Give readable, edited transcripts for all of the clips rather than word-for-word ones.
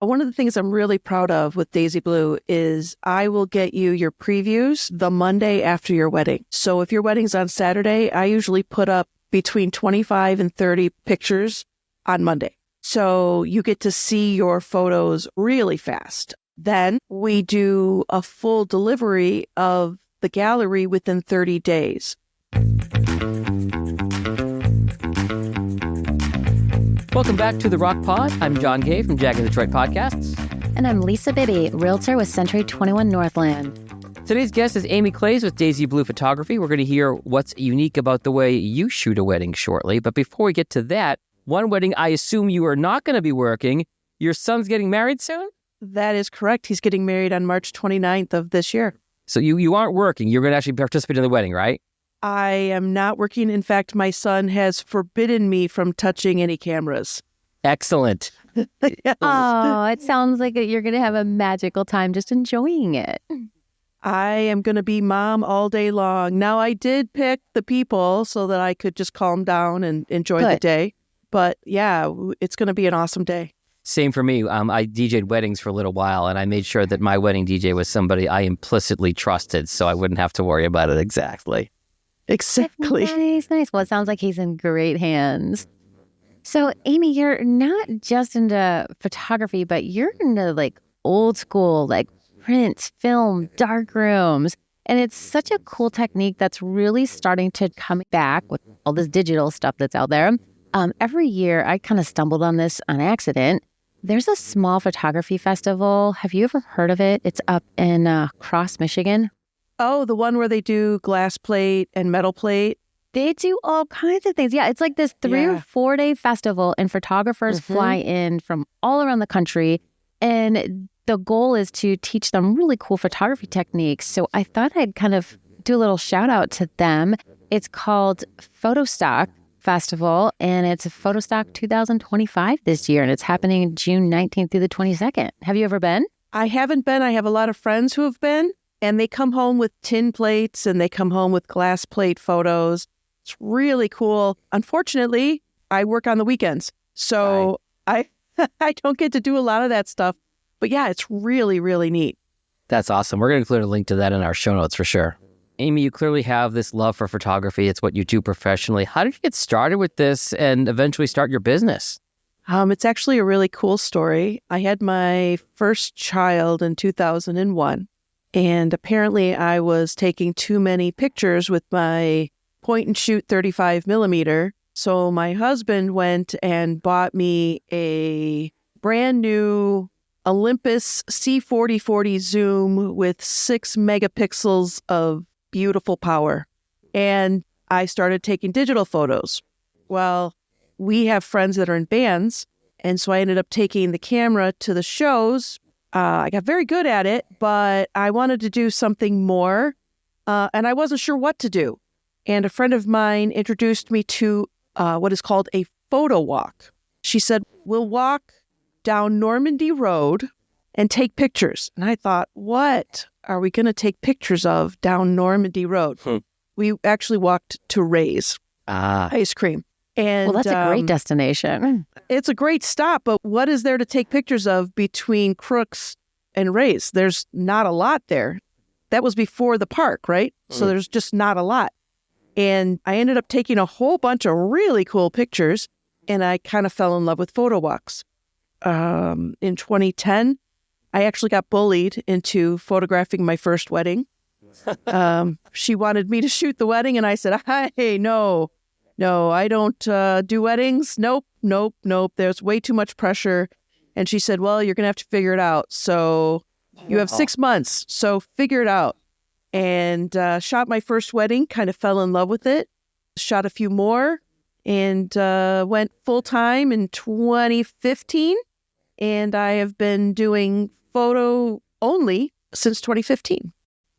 One of the things I'm really proud of with Daisy Blue is I will get you your previews the Monday after your wedding. So if your wedding's on Saturday, I usually put up between 25 and 30 pictures on Monday. So you get to see your photos really fast. Then we do a full delivery of the gallery within 30 days. Welcome back to the ROCC Pod. I'm John Gay from Jag and Detroit Podcasts. And I'm Lisa Bibby, realtor with Century 21 Northland. Today's guest is Amy Claeys with Daisy Blue Photography. We're going to hear what's unique about the way you shoot a wedding shortly. But before we get to that, one wedding I assume you are not going to be working. Your son's getting married soon? That is correct. He's getting married on March 29th of this year. So you aren't working. You're going to actually participate in the wedding, right? I am not working. In fact, my son has forbidden me from touching any cameras. Excellent. Yes. Oh, it sounds like you're going to have a magical time just enjoying it. I am going to be mom all day long. Now, I did pick the people so that I could just calm down and enjoy the day. But yeah, it's going to be an awesome day. Same for me. I DJ'd weddings for a little while, and I made sure that my wedding DJ was somebody I implicitly trusted, so I wouldn't have to worry about it exactly. Exactly. Nice. Well, it sounds like he's in great hands. So, Amy, you're not just into photography, but you're into like old school, like prints, film, dark rooms. And it's such a cool technique that's really starting to come back with all this digital stuff that's out there. Every year, I kind of stumbled on this on accident. There's a small photography festival. Have you ever heard of it? It's up in Cross, Michigan. Oh, the one where they do glass plate and metal plate? They do all kinds of things. Yeah, it's like this 3 or 4 day festival, and photographers fly in from all around the country. And the goal is to teach them really cool photography techniques. So I thought I'd kind of do a little shout out to them. It's called PhotoStock Festival, and it's PhotoStock 2025 this year, and it's happening June 19th through the 22nd. Have you ever been? I haven't been. I have a lot of friends who have been, and they come home with tin plates and they come home with glass plate photos. It's really cool. Unfortunately, I work on the weekends, so I don't get to do a lot of that stuff. But yeah, it's really, really neat. That's awesome. We're going to include a link to that in our show notes for sure. Amy, you clearly have this love for photography. It's what you do professionally. How did you get started with this and eventually start your business? It's actually a really cool story. I had my first child in 2001, and apparently I was taking too many pictures with my point and shoot 35 millimeter. So my husband went and bought me a brand new Olympus C4040 zoom with 6 megapixels of beautiful power. And I started taking digital photos. Well, we have friends that are in bands. And so I ended up taking the camera to the shows. I got very good at it, but I wanted to do something more. And I wasn't sure what to do. And a friend of mine introduced me to what is called a photo walk. She said, we'll walk down Normandy Road and take pictures. And I thought, what are we going to take pictures of down Normandy Road? We actually walked to Ray's ice cream. And well, that's a great destination. It's a great stop, but what is there to take pictures of between Crooks and Ray's? There's not a lot there. That was before the park, right? So there's just not a lot. And I ended up taking a whole bunch of really cool pictures, and I kind of fell in love with photo walks. In 2010, I actually got bullied into photographing my first wedding. She wanted me to shoot the wedding, and I said, hey, no, I don't do weddings. Nope. There's way too much pressure. And she said, well, you're going to have to figure it out. So you have 6 months, so figure it out. And shot my first wedding, kind of fell in love with it, shot a few more, and went full-time in 2015. And I have been doing photo only since 2015.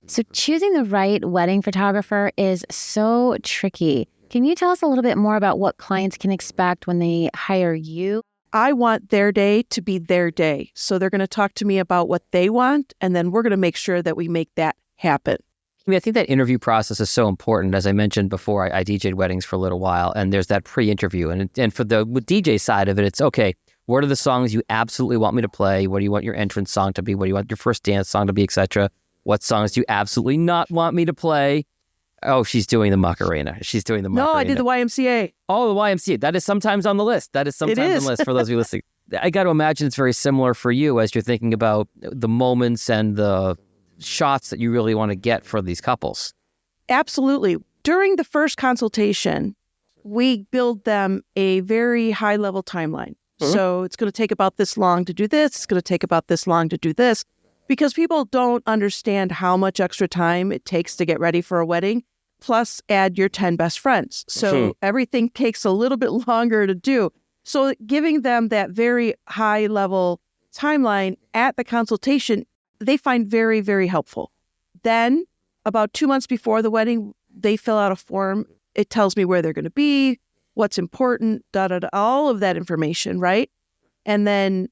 So choosing the right wedding photographer is so tricky. Can you tell us a little bit more about what clients can expect when they hire you? I want their day to be their day. So they're going to talk to me about what they want, and then we're going to make sure that we make that happen. I think that interview process is so important. As I mentioned before, I DJ'd weddings for a little while, and there's that pre-interview. And for the DJ side of it, it's okay, What are the songs you absolutely want me to play? What do you want your entrance song to be? What do you want your first dance song to be, etc.? What songs do you absolutely not want me to play? Oh, she's doing the Macarena. She's doing the Macarena. No, I did the YMCA. Oh, the YMCA. That is sometimes on the list. On the list for those of you listening. I got to imagine it's very similar for you as you're thinking about the moments and the shots that you really want to get for these couples. Absolutely. During the first consultation, we build them a very high-level timeline. Mm-hmm. So it's going to take about this long to do this. It's going to take about this long to do this. Because people don't understand how much extra time it takes to get ready for a wedding. Plus, add your 10 best friends. So everything takes a little bit longer to do. So giving them that very high-level timeline at the consultation, they find very, very helpful. Then, about 2 months before the wedding, they fill out a form. It tells me where they're going to be, what's important, all of that information, right? And then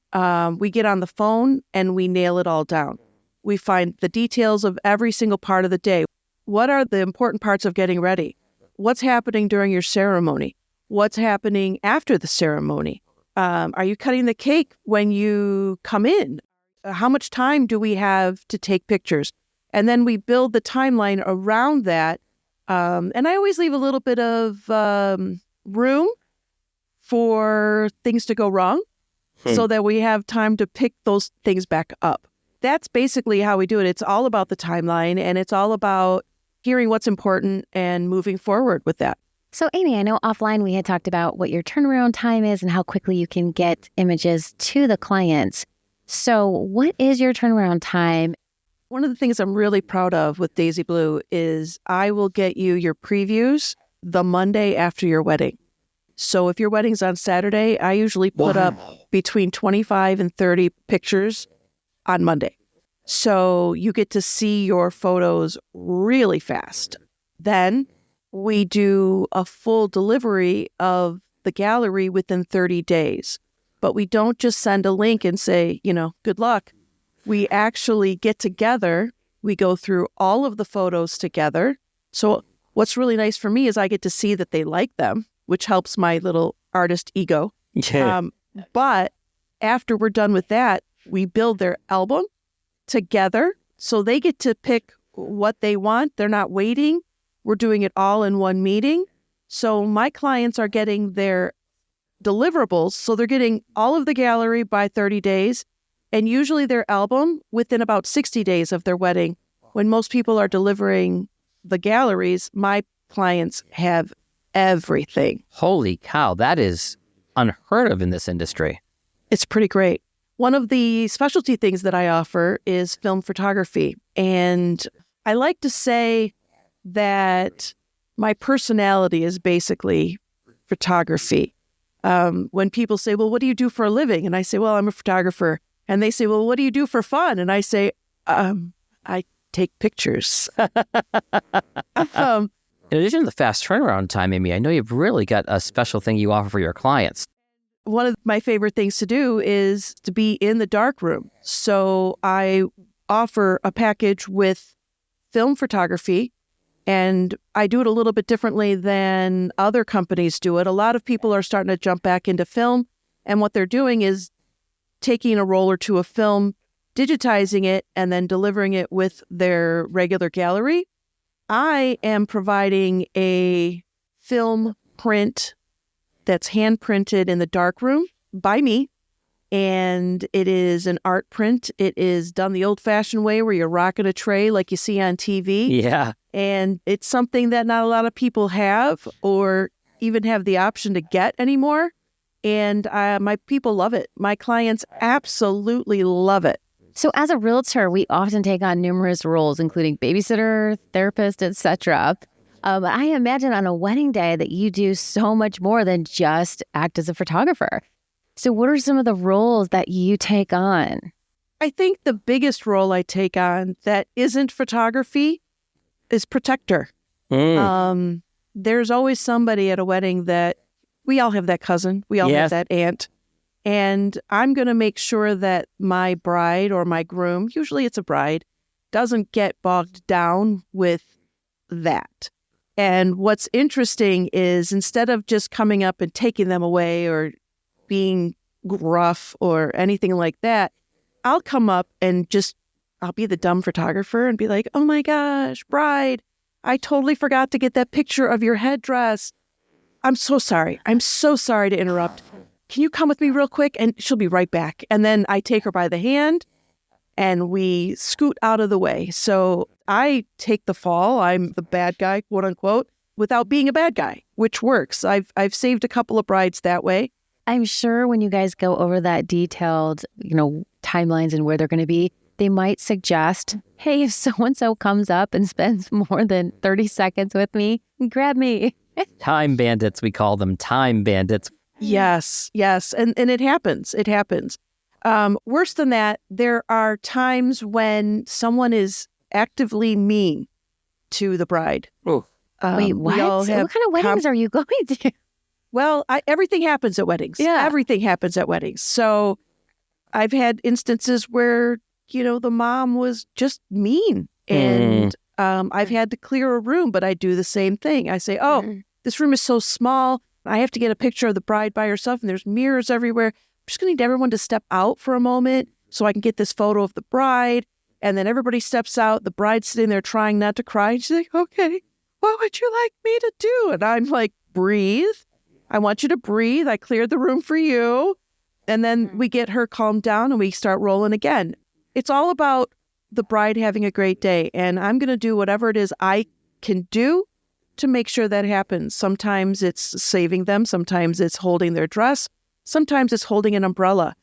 we get on the phone and we nail it all down. We find the details of every single part of the day. What are the important parts of getting ready? What's happening during your ceremony? What's happening after the ceremony? Are you cutting the cake when you come in? How much time do we have to take pictures? And then we build the timeline around that. And I always leave a little bit of room for things to go wrong so that we have time to pick those things back up. That's basically how we do it. It's all about the timeline, and it's all about hearing what's important and moving forward with that. So, Amy, I know offline we had talked about what your turnaround time is and how quickly you can get images to the clients. So what is your turnaround time? One of the things I'm really proud of with Daisy Blue is I will get you your previews the Monday after your wedding. So if your wedding's on Saturday, I usually put up between 25 and 30 pictures on Monday. So you get to see your photos really fast. Then we do a full delivery of the gallery within 30 days. But we don't just send a link and say, good luck. We actually get together. We go through all of the photos together. So what's really nice for me is I get to see that they like them, which helps my little artist ego. Yeah. But after we're done with that, we build their album together. So they get to pick what they want. They're not waiting. We're doing it all in one meeting. So my clients are getting their deliverables. So they're getting all of the gallery by 30 days and usually their album within about 60 days of their wedding. When most people are delivering the galleries, my clients have everything. Holy cow, that is unheard of in this industry. It's pretty great. One of the specialty things that I offer is film photography. And I like to say that my personality is basically photography. When people say, well, what do you do for a living? And I say, well, I'm a photographer. And they say, well, what do you do for fun? And I say, I take pictures. In addition to the fast turnaround time, Amy, I know you've really got a special thing you offer for your clients. One of my favorite things to do is to be in the darkroom. So I offer a package with film photography, and I do it a little bit differently than other companies do it. A lot of people are starting to jump back into film, and what they're doing is taking a roll or two of film, digitizing it, and then delivering it with their regular gallery. I am providing a film print that's hand printed in the darkroom by me. And it is an art print. It is done the old-fashioned way where you're rocking a tray like you see on TV. Yeah. And it's something that not a lot of people have or even have the option to get anymore. And my people love it. My clients absolutely love it. So as a realtor, we often take on numerous roles, including babysitter, therapist, etc. I imagine on a wedding day that you do so much more than just act as a photographer. So what are some of the roles that you take on? I think the biggest role I take on that isn't photography is protector. There's always somebody at a wedding that we all have that cousin. We all have that aunt. And I'm going to make sure that my bride or my groom, usually it's a bride, doesn't get bogged down with that. And what's interesting is instead of just coming up and taking them away or being gruff or anything like that, I'll come up and I'll be the dumb photographer and be like, oh my gosh, bride, I totally forgot to get that picture of your headdress. I'm so sorry. I'm so sorry to interrupt. Can you come with me real quick? And she'll be right back. And then I take her by the hand and we scoot out of the way. So I take the fall. I'm the bad guy, quote unquote, without being a bad guy, which works. I've saved a couple of brides that way. I'm sure when you guys go over that detailed, timelines and where they're going to be, they might suggest, hey, if so-and-so comes up and spends more than 30 seconds with me, grab me. Time bandits, we call them, time bandits. Yes. And it happens. It happens. Worse than that, there are times when someone is actively mean to the bride. Oh. Wait, what? What kind of weddings are you going to? Well, everything happens at weddings. Yeah. Everything happens at weddings. So I've had instances where, the mom was just mean. And I've had to clear a room, but I do the same thing. I say, this room is so small. I have to get a picture of the bride by herself, and there's mirrors everywhere. I'm just going to need everyone to step out for a moment so I can get this photo of the bride. And then everybody steps out. The bride's sitting there trying not to cry. And she's like, okay, what would you like me to do? And I'm like, breathe. I want you to breathe. I cleared the room for you. And then we get her calmed down and we start rolling again. It's all about the bride having a great day. And I'm going to do whatever it is I can do to make sure that happens. Sometimes it's saving them. Sometimes it's holding their dress. Sometimes it's holding an umbrella.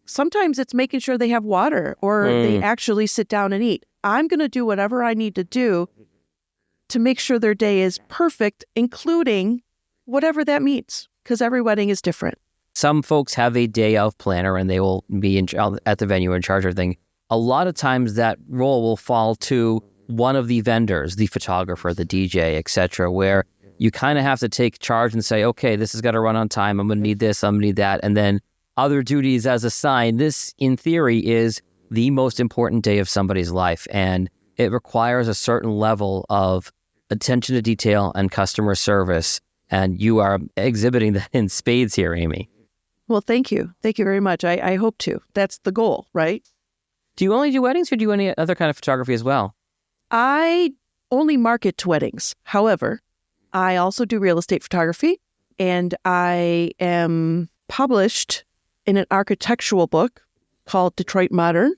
Sometimes it's making sure they have water or they actually sit down and eat. I'm going to do whatever I need to do to make sure their day is perfect, including whatever that means, because every wedding is different. Some folks have a day of planner and they will be at the venue in charge of everything. A lot of times that role will fall to one of the vendors, the photographer, the DJ, etc., where you kind of have to take charge and say, okay, this has got to run on time. I'm going to need this. I'm going to need that. And then other duties as assigned. This, in theory, is the most important day of somebody's life. And it requires a certain level of attention to detail and customer service. And you are exhibiting that in spades here, Amy. Well, thank you. Thank you very much. I hope to. That's the goal, right? Do you only do weddings or do you any other kind of photography as well? I only market to weddings. However, I also do real estate photography, and I am published in an architectural book called Detroit Modern,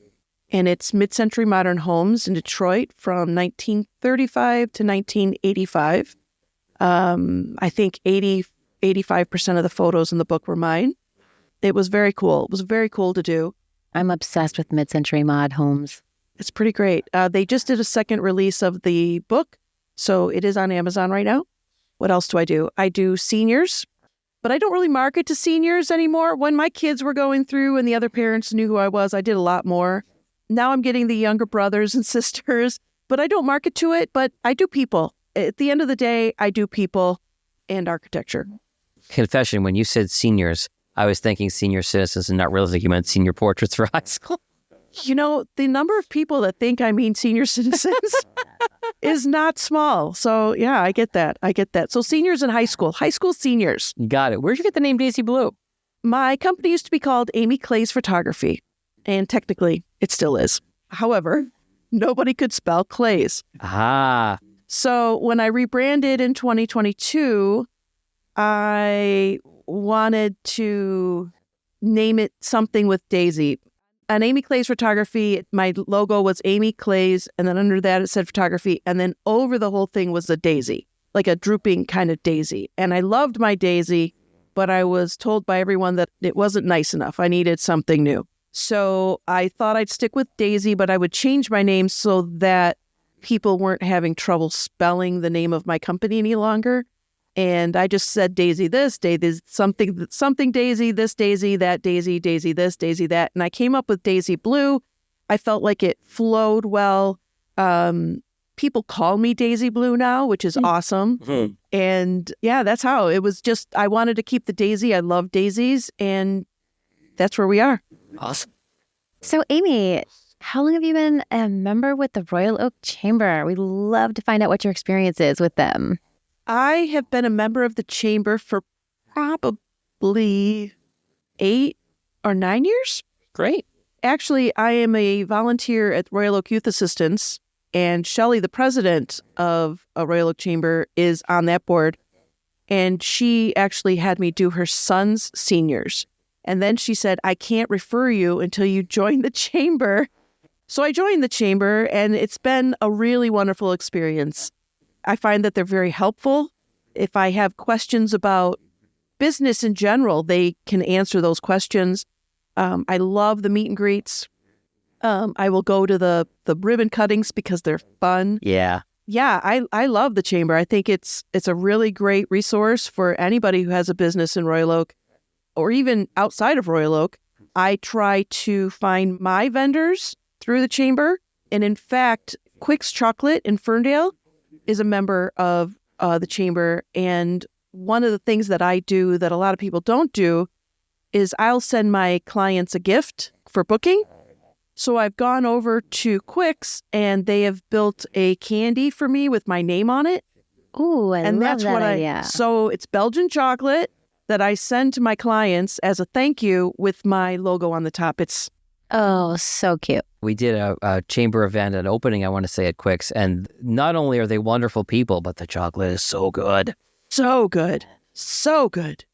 and it's mid-century modern homes in Detroit from 1935 to 1985. I think 85% of the photos in the book were mine. It was very cool. It was very cool to do. I'm obsessed with mid-century mod homes. It's pretty great. They just did a second release of the book, so it is on Amazon right now. What else do? I do seniors, but I don't really market to seniors anymore. When my kids were going through and the other parents knew who I was, I did a lot more. Now I'm getting the younger brothers and sisters, but I don't market to it, but I do people. At the end of the day, I do people and architecture. Confession, when you said seniors, I was thinking senior citizens and not realizing you meant senior portraits for high school. The number of people that think I mean senior citizens is not small. So yeah, I get that. So seniors in high school seniors. Got it. Where'd you get the name Daisy Blue? My company used to be called Amy Claeys Photography, and technically it still is. However, nobody could spell Claeys. Ah. So when I rebranded in 2022, I wanted to name it something with Daisy. On Amy Claeys Photography, my logo was Amy Claeys, and then under that it said photography, and then over the whole thing was a daisy, like a drooping kind of daisy. And I loved my daisy, but I was told by everyone that it wasn't nice enough. I needed something new. So I thought I'd stick with Daisy, but I would change my name so that people weren't having trouble spelling the name of my company any longer. And I just said Daisy this, Daisy something Daisy, this Daisy, that Daisy, Daisy this, Daisy that. And I came up with Daisy Blue. I felt like it flowed well. People call me Daisy Blue now, which is awesome. Mm-hmm. And yeah, that's how it was. Just I wanted to keep the daisy. I love daisies, and that's where we are. Awesome. So Amy, how long have you been a member with the Royal Oak Chamber? We'd love to find out what your experience is with them. I have been a member of the chamber for probably 8 or 9 years. Great. Actually, I am a volunteer at Royal Oak Youth Assistance, and Shelley, the president of a Royal Oak Chamber, is on that board. And she actually had me do her son's seniors. And then she said, I can't refer you until you join the chamber. So I joined the chamber, and it's been a really wonderful experience. I find that they're very helpful. If I have questions about business in general, they can answer those questions. I love the meet and greets. I will go to the ribbon cuttings because they're fun. Yeah. Yeah, I love the chamber. I think it's a really great resource for anybody who has a business in Royal Oak or even outside of Royal Oak. I try to find my vendors through the chamber. And in fact, Quick's Chocolate in Ferndale is a member of the chamber. And one of the things that I do that a lot of people don't do is I'll send my clients a gift for booking. So I've gone over to Quick's, and they have built a candy for me with my name on it. Ooh, I love that idea. So it's Belgian chocolate that I send to my clients as a thank you with my logo on the top. It's so cute. We did a chamber event, an opening, I want to say, at Quick's. And not only are they wonderful people, but the chocolate is so good. so good. So good.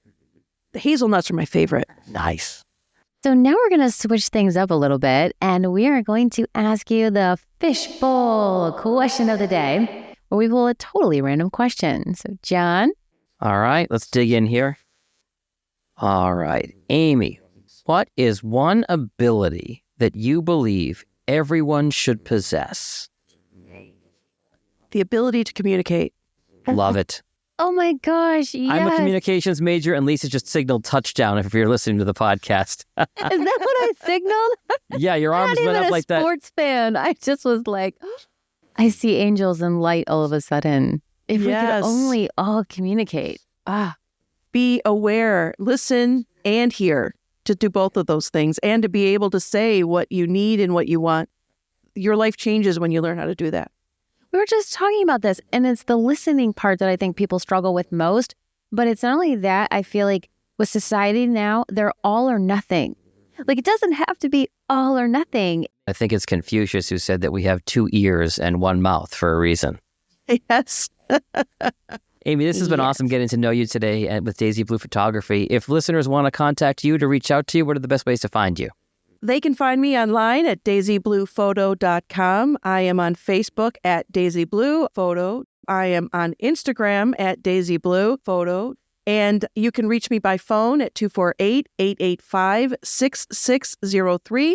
The hazelnuts are my favorite. Nice. So now we're going to switch things up a little bit, and we are going to ask you the fishbowl question of the day, where we pull a totally random question. So, John? All right, let's dig in here. All right, Amy, what is one ability that you believe everyone should possess? The ability to communicate. Love it. Oh my gosh, yes. I'm a communications major, and Lisa just signaled touchdown if you're listening to the podcast. Is that what I signaled? Yeah, your arms went up like that. I'm not even a sports fan. I just was like, I see angels and light all of a sudden. If we could only all communicate. Be aware, listen, and hear, to do both of those things, and to be able to say what you need and what you want. Your life changes when you learn how to do that. We were just talking about this, and it's the listening part that I think people struggle with most. But it's not only that. I feel like with society now, they're all or nothing. Like, it doesn't have to be all or nothing. I think it's Confucius who said that we have 2 ears and 1 mouth for a reason. Yes. Amy, this has been awesome getting to know you today and with Daisy Blue Photography. If listeners want to contact you, to reach out to you, what are the best ways to find you? They can find me online at daisybluephoto.com. I am on Facebook at Daisy Blue Photo. I am on Instagram at Daisy Blue Photo. And you can reach me by phone at 248-885-6603.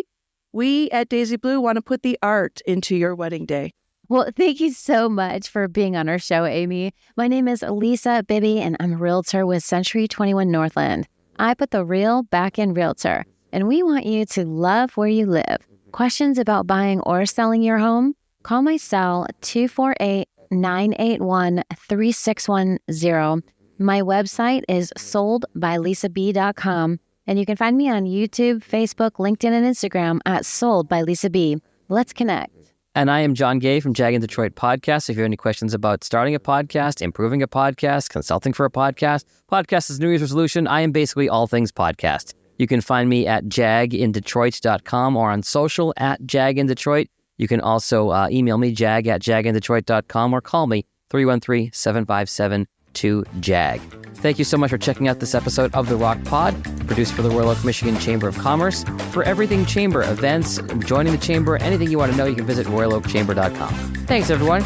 We at Daisy Blue want to put the art into your wedding day. Well, thank you so much for being on our show, Amy. My name is Lisa Bibby, and I'm a realtor with Century 21 Northland. I put the real back in realtor. And we want you to love where you live. Questions about buying or selling your home? Call my cell 248-981-3610. My website is soldbylisab.com. And you can find me on YouTube, Facebook, LinkedIn, and Instagram at Sold by Lisa B. Let's connect. And I am John Gay from Jag in Detroit Podcast. If you have any questions about starting a podcast, improving a podcast, consulting for a podcast is New Year's resolution, I am basically all things podcast. You can find me at jagindetroit.com or on social at jagindetroit. You can also email me, jag@jagindetroit.com, or call me 313-757-2JAG. Thank you so much for checking out this episode of the ROCC Pod, produced for the Royal Oak, Michigan Chamber of Commerce. For everything chamber, events, joining the chamber, anything you want to know, you can visit royaloakchamber.com. Thanks, everyone.